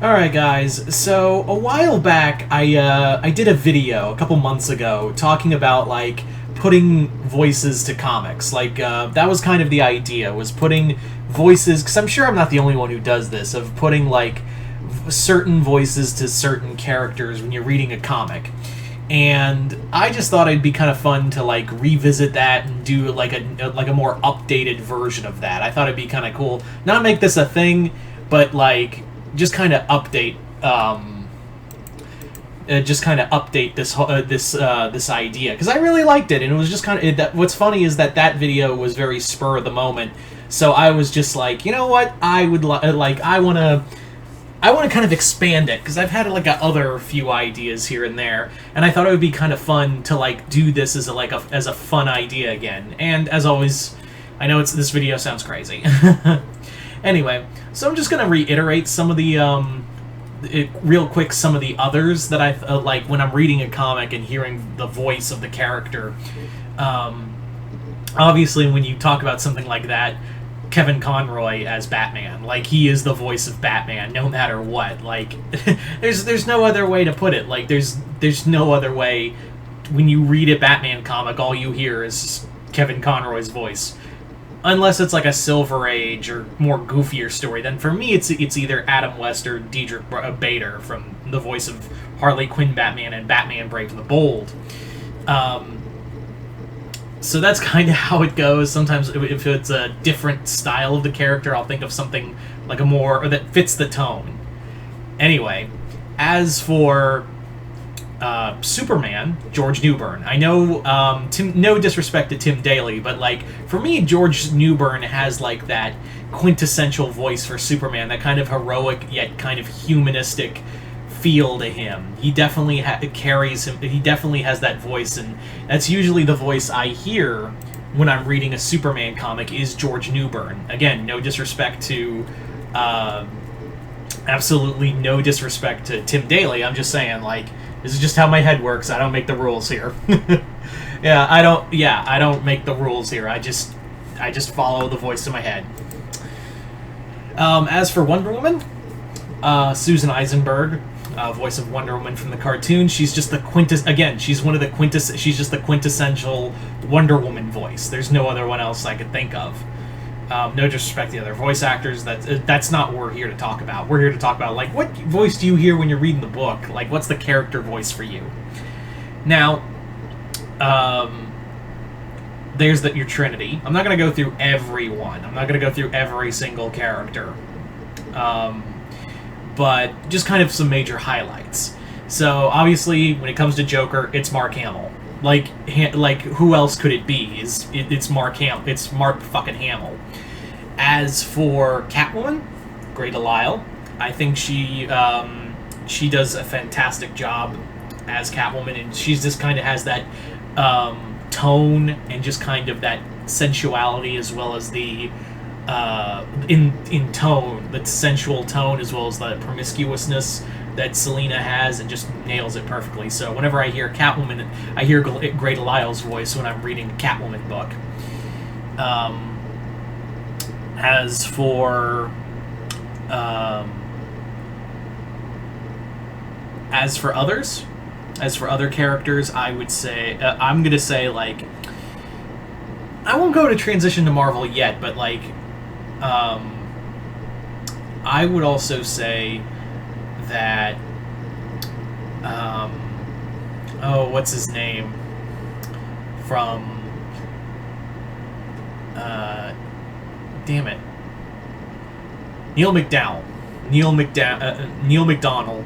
Alright guys, so a while back I did a video a couple months ago talking about like putting voices to comics. That was kind of the idea, was putting voices, because I'm sure I'm not the only one who does this, of putting like certain voices to certain characters when you're reading a comic. And I just thought it'd be kind of fun to like revisit that and do like a more updated version of that. I thought it'd be kind of cool. Not make this a thing, but like just kind of update this idea, because I really liked it, and it was just kind of what's funny is that video was very spur of the moment. So I was just like, you know what, I would I want to kind of expand it, because I've had like other few ideas here and there, and I thought it would be kind of fun to like do this as a fun idea again. And as always, I know this video sounds crazy. Anyway, so I'm just gonna reiterate some of the real quick, some of the others that I like when I'm reading a comic and hearing the voice of the character. Obviously, when you talk about something like that, Kevin Conroy as Batman, like, he is the voice of Batman no matter what. Like, there's no other way to put it. Like, there's no other way. When you read a Batman comic, all you hear is Kevin Conroy's voice. Unless it's like a Silver Age or more goofier story, then for me it's either Adam West or Diedrich Bader, from the voice of Harley Quinn Batman and Batman Brave the Bold. So that's kind of how it goes. Sometimes if it's a different style of the character, I'll think of something like or that fits the tone. Anyway, as for Superman, George Newbern. I know, no disrespect to Tim Daly, but like for me, George Newbern has like that quintessential voice for Superman, that kind of heroic yet kind of humanistic feel to him. He definitely carries him. He definitely has that voice, and that's usually the voice I hear when I'm reading a Superman comic, is George Newbern. Again, no disrespect to. Absolutely no disrespect to Tim Daly. I'm just saying, like, this is just how my head works. I don't make the rules here. I don't make the rules here. I just follow the voice in my head. As for Wonder Woman, Susan Eisenberg, voice of Wonder Woman from the cartoon, she's just the she's just the quintessential Wonder Woman voice. There's no other one else I could think of. No disrespect to the other voice actors. That's not what we're here to talk about. We're here to talk about, like, what voice do you hear when you're reading the book? Like, what's the character voice for you? Now, there's your Trinity. I'm not going to go through everyone. I'm not going to go through every single character. But just kind of some major highlights. So, obviously, when it comes to Joker, it's Mark Hamill. Like who else could it be? It's Mark Hamill. It's Mark fucking Hamill. As for Catwoman, Grey DeLisle, I think she does a fantastic job as Catwoman, and she's just kind of has that tone and just kind of that sensuality, as well as the in tone, the sensual tone, as well as the promiscuousness that Selina has, and just nails it perfectly. So whenever I hear Catwoman, I hear Grey DeLisle's voice when I'm reading a Catwoman book. As for other characters, I would say I'm gonna say, like, I won't go to transition to Marvel yet, but like I would also say that what's his name from damn it, Neil McDowell. Neil McDonnell,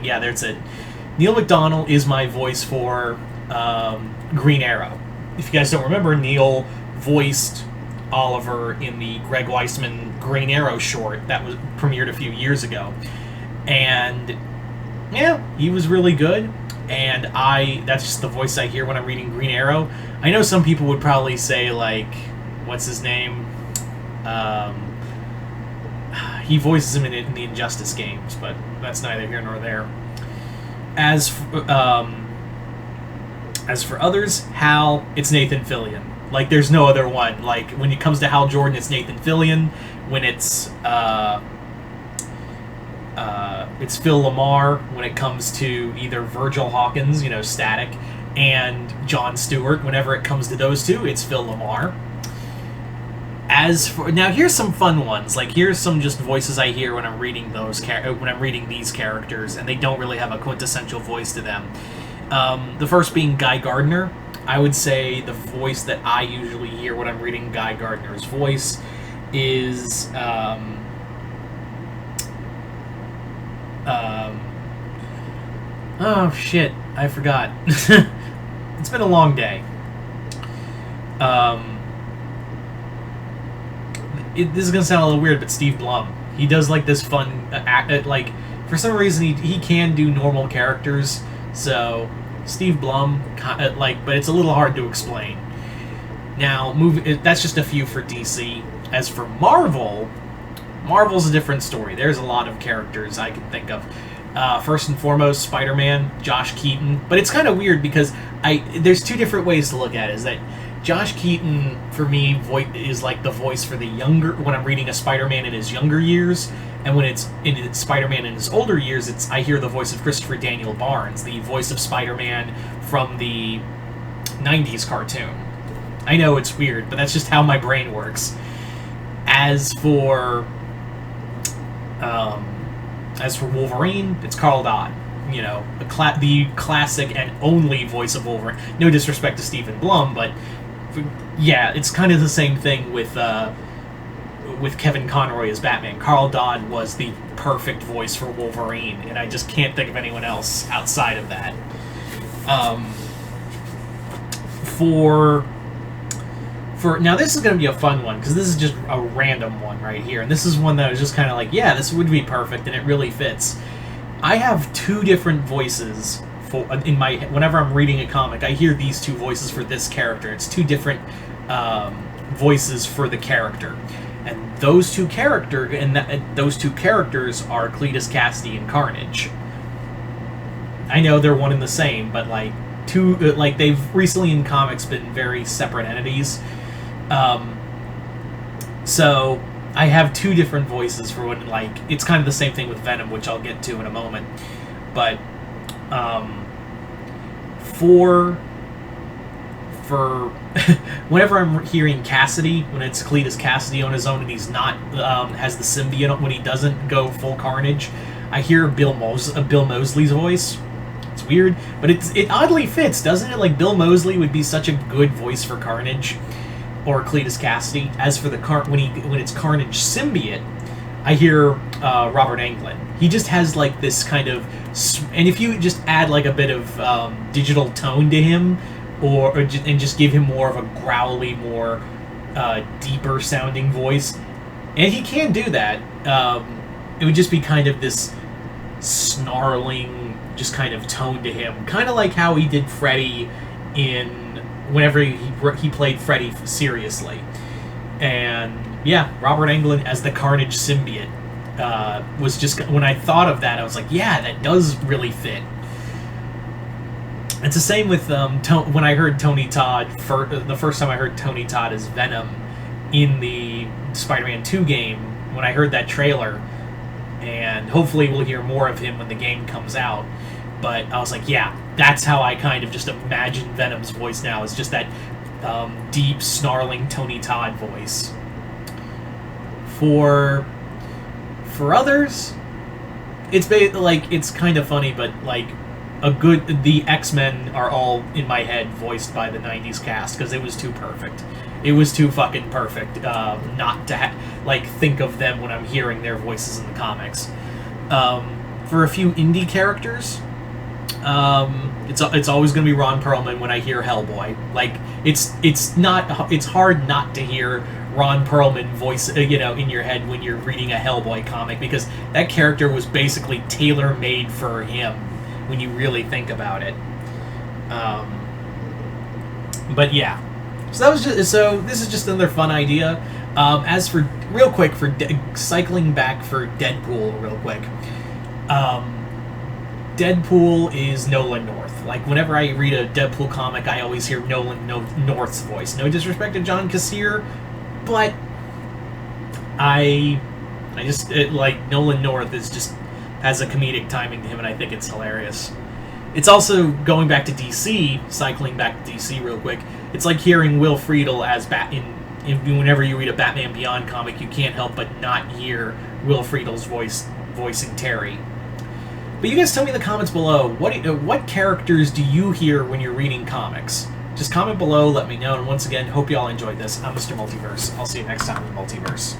yeah, that's it. Neil McDonnell is my voice for Green Arrow. If you guys don't remember, Neil voiced Oliver in the Greg Weisman Green Arrow short that was premiered a few years ago. And yeah, he was really good, and that's just the voice I hear when I'm reading Green Arrow. I know some people would probably say, like, what's his name? He voices him in the Injustice games, but that's neither here nor there. As for others, Hal, it's Nathan Fillion. Like, there's no other one. Like, when it comes to Hal Jordan, it's Nathan Fillion. When it's It's Phil Lamar when it comes to either Virgil Hawkins, Static, and Jon Stewart. Whenever it comes to those two, it's Phil Lamar. As for now, here's some fun ones. Like, here's some just voices I hear when I'm reading these characters, and they don't really have a quintessential voice to them. The first being Guy Gardner. I would say the voice that I usually hear when I'm reading Guy Gardner's voice is oh shit, I forgot. It's been a long day. This is gonna sound a little weird, but Steve Blum. He does like this fun like, for some reason he can do normal characters. So Steve Blum, but it's a little hard to explain. Now, that's just a few for DC. As for Marvel, Marvel's a different story. There's a lot of characters I can think of. First and foremost, Spider-Man, Josh Keaton. But it's kind of weird because there's two different ways to look at it. Is that Josh Keaton, for me, is like the voice for the younger... When I'm reading a Spider-Man in his younger years, and when it's in Spider-Man in his older years, I hear the voice of Christopher Daniel Barnes, the voice of Spider-Man from the 90s cartoon. I know it's weird, but that's just how my brain works. As for Wolverine, it's Carl Dodd. The classic and only voice of Wolverine. No disrespect to Stephen Blum, but yeah, it's kind of the same thing with Kevin Conroy as Batman. Carl Dodd was the perfect voice for Wolverine, and I just can't think of anyone else outside of that. Now, this is going to be a fun one, because this is just a random one right here, and this is one that I was just kind of like, yeah, this would be perfect, and it really fits. I have two different voices whenever I'm reading a comic. I hear these two voices for this character. It's two different voices for the character, and those two characters are Cletus Kasady and Carnage. I know they're one and the same, but they've recently in comics been very separate entities. So I have two different voices for when, it's kind of the same thing with Venom, which I'll get to in a moment. But for whenever I'm hearing Kasady, when it's Cletus Kasady on his own and he's not has the symbiote, when he doesn't go full Carnage, I hear Bill Moseley's voice. It's weird, but it oddly fits, doesn't it? Like, Bill Moseley would be such a good voice for Carnage or Cletus Kasady. As for when it's Carnage symbiote, I hear Robert Englund. He just has this kind of, and if you just add a bit of digital tone to him, and just give him more of a growly, more deeper sounding voice, and he can do that. It would just be kind of this snarling, just kind of tone to him, kind of like how he did Freddy whenever he played Freddy seriously. And yeah, Robert Englund as the Carnage symbiote was just, when I thought of that, I was like, yeah, that does really fit. It's the same with when I heard Tony Todd, the first time I heard Tony Todd as Venom in the Spider-Man 2 game, when I heard that trailer, and hopefully we'll hear more of him when the game comes out. But I was like, yeah, that's how I kind of just imagine Venom's voice now, is just that deep, snarling Tony Todd voice. For others, it's kind of funny, but the X-Men are all in my head voiced by the 90s cast, because it was too perfect. It was too fucking perfect not to think of them when I'm hearing their voices in the comics. For a few indie characters, it's always going to be Ron Perlman when I hear Hellboy. It's hard not to hear Ron Perlman voice in your head when you're reading a Hellboy comic, because that character was basically tailor-made for him when you really think about it. But yeah, so this is just another fun idea. As for real quick, cycling back for Deadpool real quick. Deadpool is Nolan North. Whenever I read a Deadpool comic, I always hear Nolan North's voice. No disrespect to John Kassir, but I just Nolan North is just, has a comedic timing to him, and I think it's hilarious. It's also, going back to DC, cycling back to DC real quick, it's like hearing Will Friedle as whenever you read a Batman Beyond comic, you can't help but not hear Will Friedel's voicing Terry. But you guys tell me in the comments below, what characters do you hear when you're reading comics? Just comment below, let me know, and once again, hope you all enjoyed this. I'm Mr. Multiverse. I'll see you next time in the Multiverse.